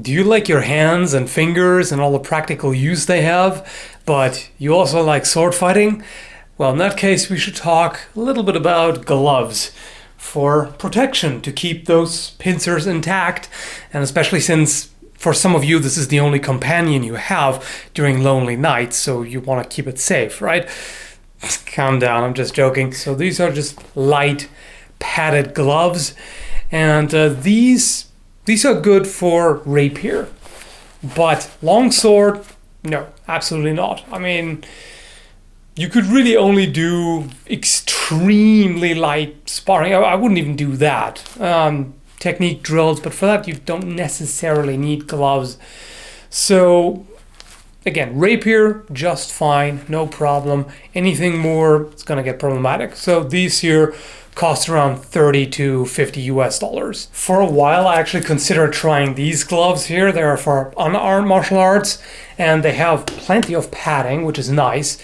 Do you like your hands and fingers and all the practical use they have, but you also like sword fighting? Well, in that case, we should talk a little bit about gloves for protection, to keep those pincers intact, and especially since for some of you this is the only companion you have during lonely nights, so you want to keep it safe, right? Calm down, I'm just joking. So these are just light padded gloves, and these are good for rapier, but longsword, no, absolutely not. I mean, you could really only do extremely light sparring. I wouldn't even do that. Technique drills, but for that you don't necessarily need gloves. So again, rapier, just fine, no problem. Anything more, it's gonna get problematic. So these here cost around 30 to 50 US dollars. For a while, I actually considered trying these gloves here. They are for unarmed martial arts, and they have plenty of padding, which is nice.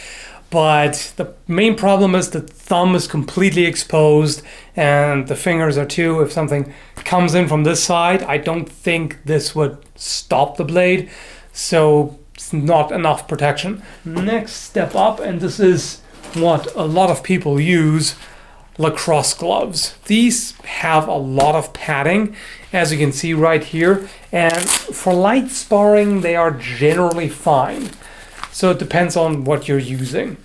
But the main problem is the thumb is completely exposed, and the fingers are too. If something comes in from this side, I don't think this would stop the blade. So it's not enough protection. Next step up, and this is what a lot of people use, Lacrosse gloves. These have a lot of padding, as you can see right here, and for light sparring they are generally fine. So it depends on what you're using.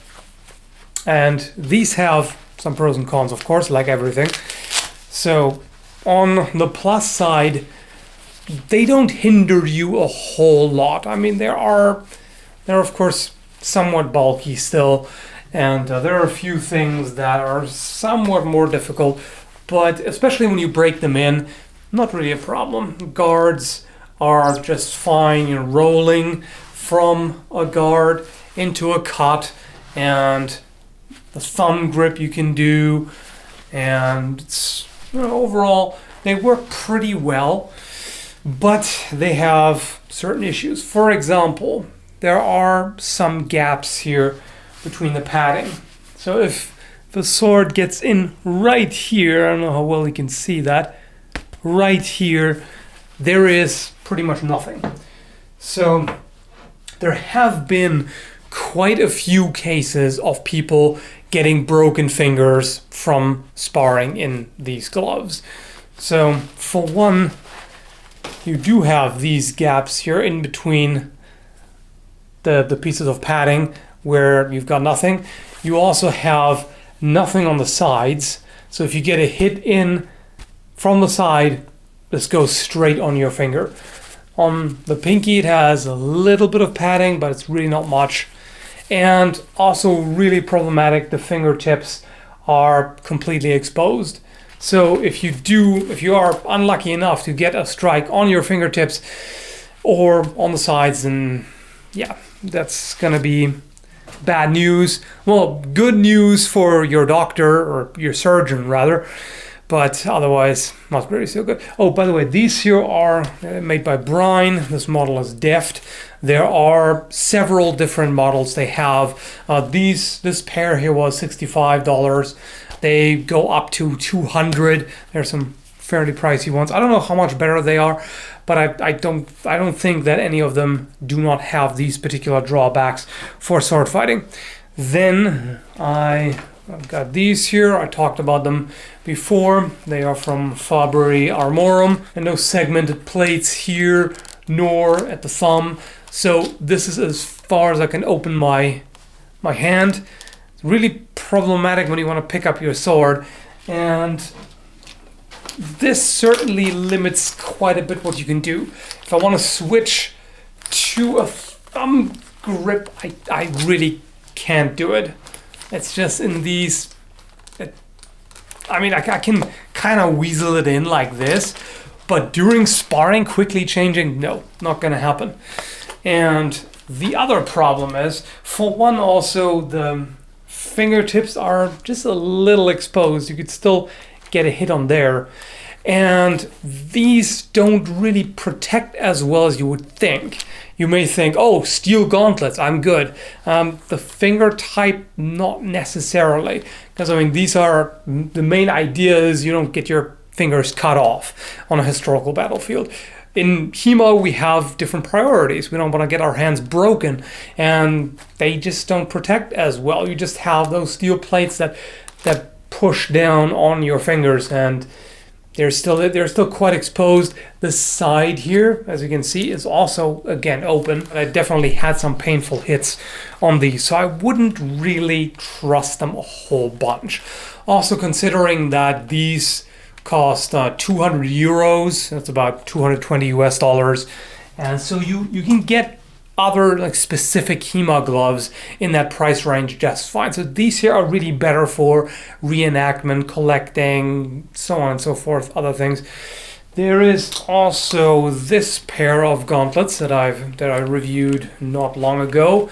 And these have some pros and cons, of course, like everything. So on the plus side, they don't hinder you a whole lot. I mean, they're of course somewhat bulky still, and there are a few things that are somewhat more difficult, but especially when you break them in, not really a problem. Guards are just fine. You're rolling from a guard into a cut, and the thumb grip you can do, and it's, overall they work pretty well, but they have certain issues. For example, there are some gaps here between the padding. So if the sword gets in right here, I don't know how well you can see that, right here, there is pretty much nothing. So there have been quite a few cases of people getting broken fingers from sparring in these gloves. So for one, you do have these gaps here in between the pieces of padding where you've got nothing. You also have nothing on the sides. So if you get a hit in from the side, this goes straight on your finger. On the pinky, it has a little bit of padding, but it's really not much. And also really problematic, the fingertips are completely exposed. So if you are unlucky enough to get a strike on your fingertips or on the sides, then yeah, that's gonna be bad news. Well, good news for your doctor, or your surgeon rather, but otherwise not really so good. Oh, by the way, these here are made by Brine. This model is Deft. There are several different models they have. This pair here was $65. They go up to $200. There's some fairly pricey ones. I don't know how much better they are, but I don't think that any of them do not have these particular drawbacks for sword fighting. Then I've got these here. I talked about them before. They are from Fabri Armorum, and no segmented plates here nor at the thumb. So this is as far as I can open my hand. It's really problematic when you want to pick up your sword, and this certainly limits quite a bit what you can do. If I want to switch to a thumb grip, I really can't do it. It's just in these, I mean, I can kind of weasel it in like this, but during sparring, quickly changing, no, not gonna happen. And the other problem is, for one, also the fingertips are just a little exposed. You could still get a hit on there. And these don't really protect as well as you would think. You may think, oh, steel gauntlets, I'm good. The finger type, not necessarily. Because I mean, these are, the main idea is you don't get your fingers cut off on a historical battlefield. in HEMA, we have different priorities. We don't want to get our hands broken, and they just don't protect as well. You just have those steel plates that push down on your fingers, and they're still quite exposed. The side here, as you can see, is also again open. I definitely had some painful hits on these, so I wouldn't really trust them a whole bunch. Also, considering that these cost 200 euros, that's about 220 US dollars, and so you can get other like specific HEMA gloves in that price range just fine. So these here are really better for reenactment, collecting, so on and so forth, other things. There is also this pair of gauntlets that I reviewed not long ago.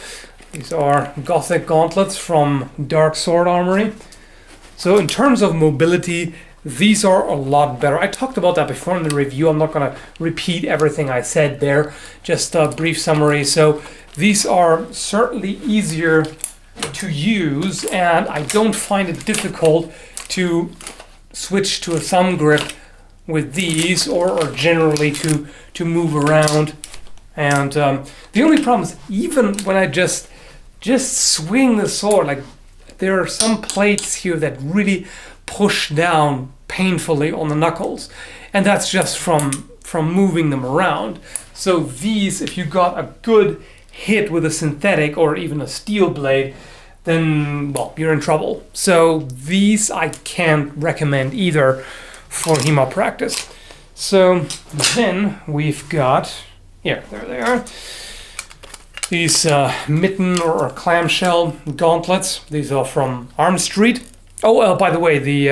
These are gothic gauntlets from Darksword Armory. So in terms of mobility, these are a lot better. I talked about that before in the review. I'm not going to repeat everything I said there, just a brief summary. So these are certainly easier to use, and I don't find it difficult to switch to a thumb grip with these, or generally to move around. And the only problem is, even when I just swing the sword, like there are some plates here that really push down painfully on the knuckles, and that's just from moving them around. So these, if you got a good hit with a synthetic or even a steel blade, then well, you're in trouble. So these I can't recommend either for HEMA practice. So then we've got here, there they are, these mitten or clamshell gauntlets. These are from Armstreet. Oh, by the way, the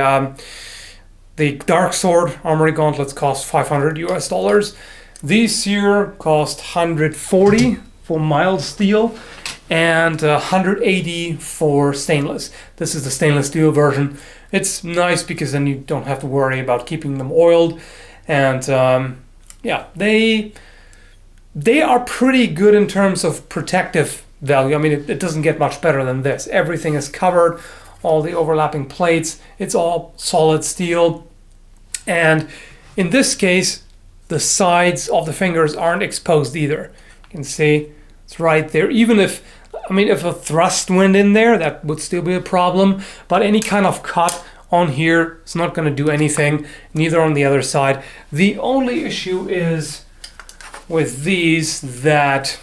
Darksword Armory gauntlets cost 500 US dollars. These here cost 140 for mild steel and 180 for stainless. This is the stainless steel version. It's nice because then you don't have to worry about keeping them oiled, and yeah, they are pretty good in terms of protective value. I mean, it doesn't get much better than this. Everything is covered. All the overlapping plates, it's all solid steel. And in this case, the sides of the fingers aren't exposed either. You can see it's right there. Even if a thrust went in there, that would still be a problem. But any kind of cut on here is not going to do anything, neither on the other side. The only issue is with these that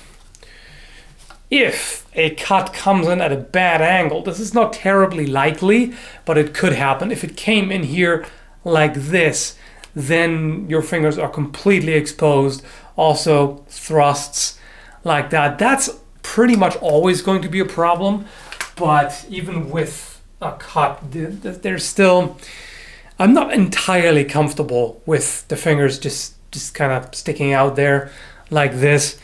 if a cut comes in at a bad angle, this is not terribly likely, but it could happen. If it came in here like this, then your fingers are completely exposed. Also, thrusts like that, that's pretty much always going to be a problem. But even with a cut, there's still, I'm not entirely comfortable with the fingers just kind of sticking out there like this.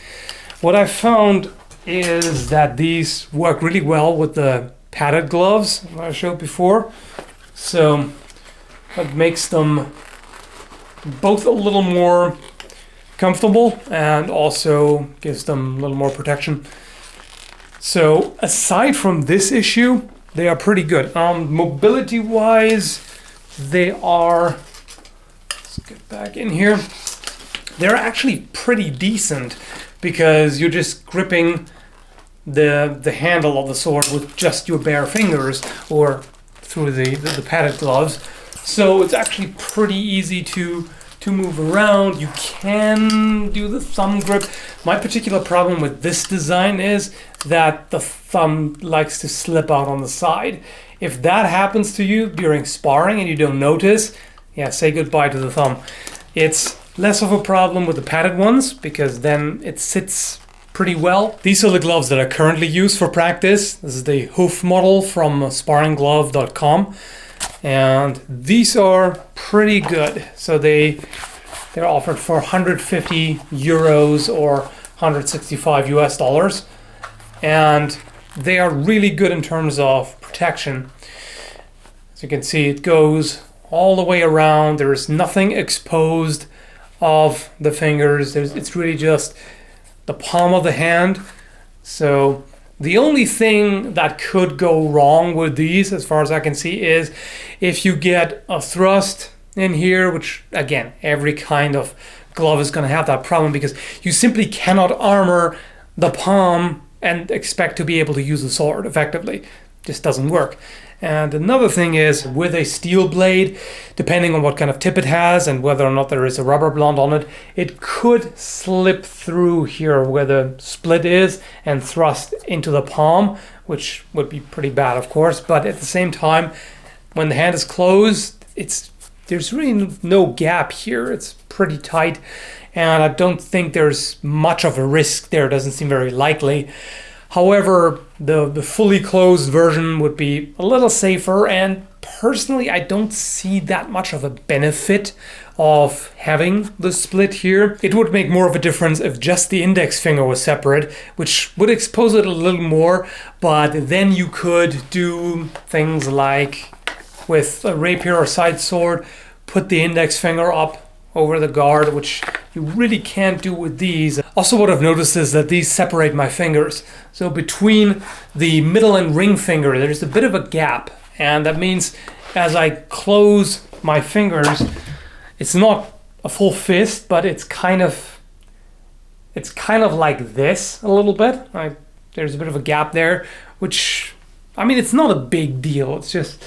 What I found is that these work really well with the padded gloves I showed before. So that makes them both a little more comfortable and also gives them a little more protection. So aside from this issue, they are pretty good. Mobility wise, they are, let's get back in here, they're actually pretty decent, because you're just gripping the handle of the sword with just your bare fingers or through the padded gloves. So it's actually pretty easy to move around. You can do the thumb grip. My particular problem with this design is that the thumb likes to slip out on the side. If that happens to you during sparring and you don't notice, yeah, say goodbye to the thumb. It's less of a problem with the padded ones because then it sits pretty well. These are the gloves that I currently use for practice. This is the Hoof model from sparringglove.com, and these are pretty good. So they're offered for 150 euros or 165 US dollars, and they are really good in terms of protection. As you can see, it goes all the way around. There is nothing exposed of the fingers. It's really just the palm of the hand. So the only thing that could go wrong with these, as far as I can see, is if you get a thrust in here, which again, every kind of glove is going to have that problem, because you simply cannot armor the palm and expect to be able to use the sword effectively. Just doesn't work. And another thing is, with a steel blade, depending on what kind of tip it has and whether or not there is a rubber blunt on it, it could slip through here where the split is and thrust into the palm, which would be pretty bad, of course. But at the same time, when the hand is closed, there's really no gap here. It's pretty tight, and I don't think there's much of a risk there. It doesn't seem very likely. However, the fully closed version would be a little safer, and personally I don't see that much of a benefit of having the split here. It would make more of a difference if just the index finger was separate, which would expose it a little more, but then you could do things like with a rapier or side sword, put the index finger up over the guard, which you really can't do with these. Also, what I've noticed is that these separate my fingers. So between the middle and ring finger, there's a bit of a gap. And that means as I close my fingers, it's not a full fist, but it's kind of like this a little bit. There's a bit of a gap there, which, I mean, it's not a big deal. It's just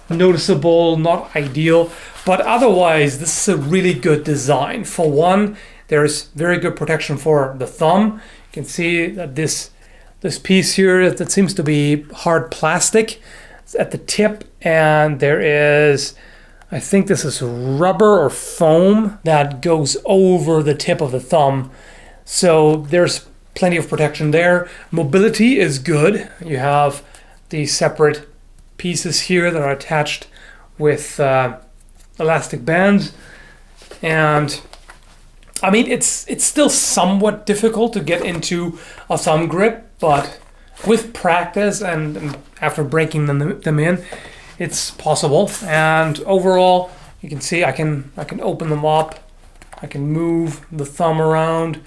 noticeable, not ideal. But otherwise, this is a really good design. For one, there's very good protection for the thumb. You can see that this piece here, that seems to be hard plastic at the tip, and there is, I think this is rubber or foam that goes over the tip of the thumb. So there's plenty of protection there. Mobility is good. You have these separate pieces here that are attached with elastic bands, and I mean, it's still somewhat difficult to get into a thumb grip, but with practice and after breaking them in, it's possible. And overall, you can see I can open them up, I can move the thumb around,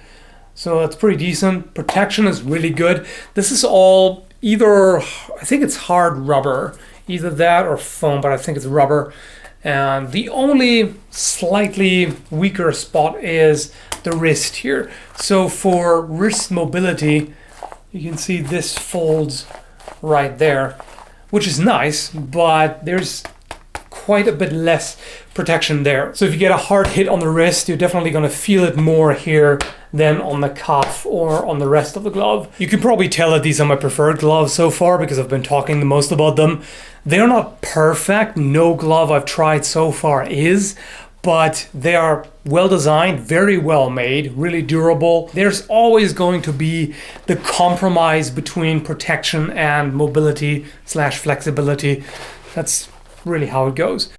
so that's pretty decent. Protection is really good. This is all either, I think it's hard rubber, either that or foam, but I think it's rubber. And the only slightly weaker spot is the wrist here. So for wrist mobility, you can see this folds right there, which is nice, but there's quite a bit less protection there. So if you get a hard hit on the wrist, you're definitely going to feel it more here than on the cuff or on the rest of the glove. You can probably tell that these are my preferred gloves so far because I've been talking the most about them. They're not perfect. No glove I've tried so far is, but they are well designed, very well made, really durable. There's always going to be the compromise between protection and mobility / flexibility. That's really how it goes.